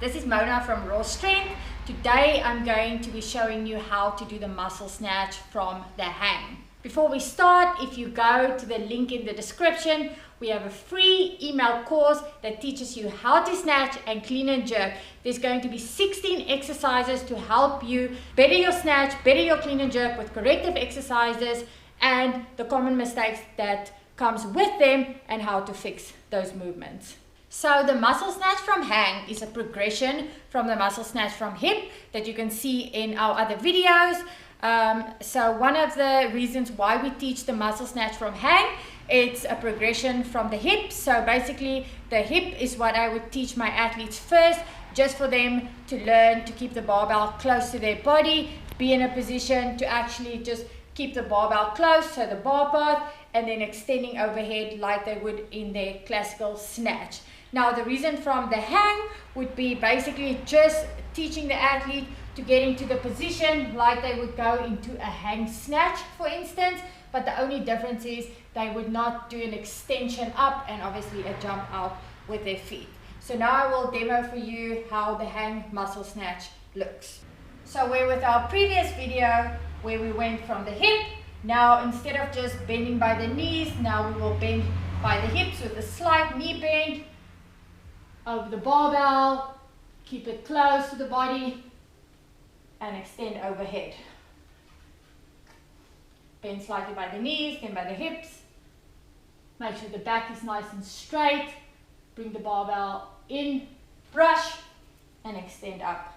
this is Mona from Raw Strength. Today I'm going to be showing you how to do the muscle snatch from the hang. Before we start, if you go to the link in the description, we have a free email course that teaches you how to snatch and clean and jerk. There's going to be 16 exercises to help you better your snatch, better your clean and jerk with corrective exercises and the common mistakes that comes with them and how to fix those movements. So the muscle snatch from hang is a progression from the muscle snatch from hip that you can see in our other videos. So one of the reasons why we teach the muscle snatch from hang, it's a progression from the hip. So basically the hip is what I would teach my athletes first, just for them to learn to keep the barbell close to their body, be in a position to actually just keep the barbell close, so the bar path, and then extending overhead like they would in their classical snatch. Now the reason from the hang would be basically just teaching the athlete to get into the position like they would go into a hang snatch, for instance, but the only difference is they would not do an extension up and obviously a jump out with their feet. So now I will demo for you how the hang muscle snatch looks. So where with our previous video where we went from the hip, now instead of just bending by the knees, now we will bend by the hips with a slight knee bend over the barbell, keep it close to the body and extend overhead. Bend slightly by the knees, then by the hips. Make sure the back is nice and straight. Bring the barbell in, brush and extend up.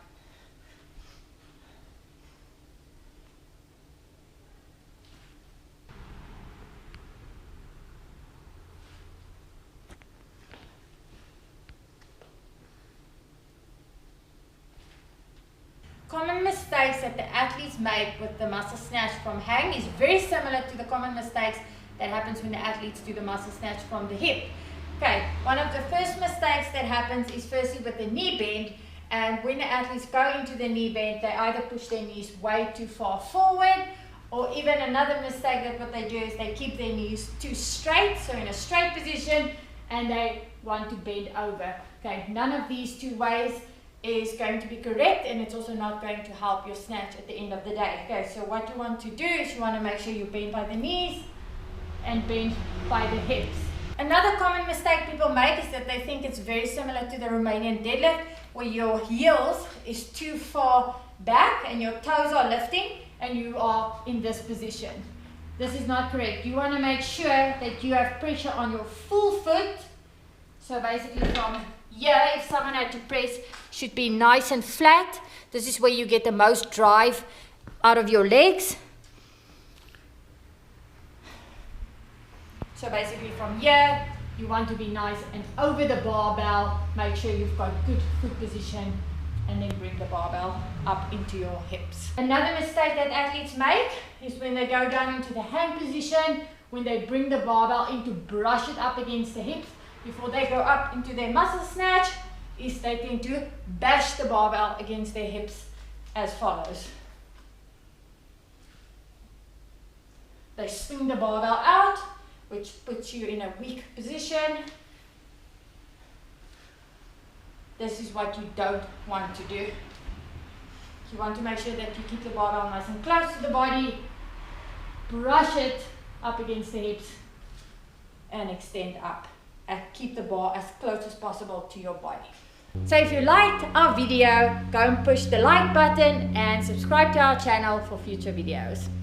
Common mistakes that the athletes make with the muscle snatch from hang is very similar to the common mistakes that happens when the athletes do the muscle snatch from the hip. Okay, one of the first mistakes that happens is firstly with the knee bend, and when the athletes go into the knee bend, they either push their knees way too far forward, or even another mistake that what they do is they keep their knees too straight, so in a straight position, and they want to bend over. Okay, none of these two ways is going to be correct, and it's also not going to help your snatch at the end of the day. Okay, so what you want to do is you want to make sure you bend by the knees and bend by the hips. Another common mistake people make is that they think it's very similar to the Romanian deadlift, where your heels is too far back and your toes are lifting and you are in this position. This is not correct. You want to make sure that you have pressure on your full foot. So basically from here, if someone had to press, should be nice and flat. This is where you get the most drive out of your legs. So basically from here, you want to be nice and over the barbell. Make sure you've got good foot position and then bring the barbell up into your hips. Another mistake that athletes make is when they go down into the hang position, when they bring the barbell in to brush it up against the hips, before they go up into their muscle snatch, is they tend to bash the barbell against their hips as follows. They swing the barbell out, which puts you in a weak position. This is what you don't want to do. You want to make sure that you keep the barbell nice and close to the body, brush it up against the hips, and extend up. And keep the bar as close as possible to your body. So if you liked our video, go and push the like button and subscribe to our channel for future videos.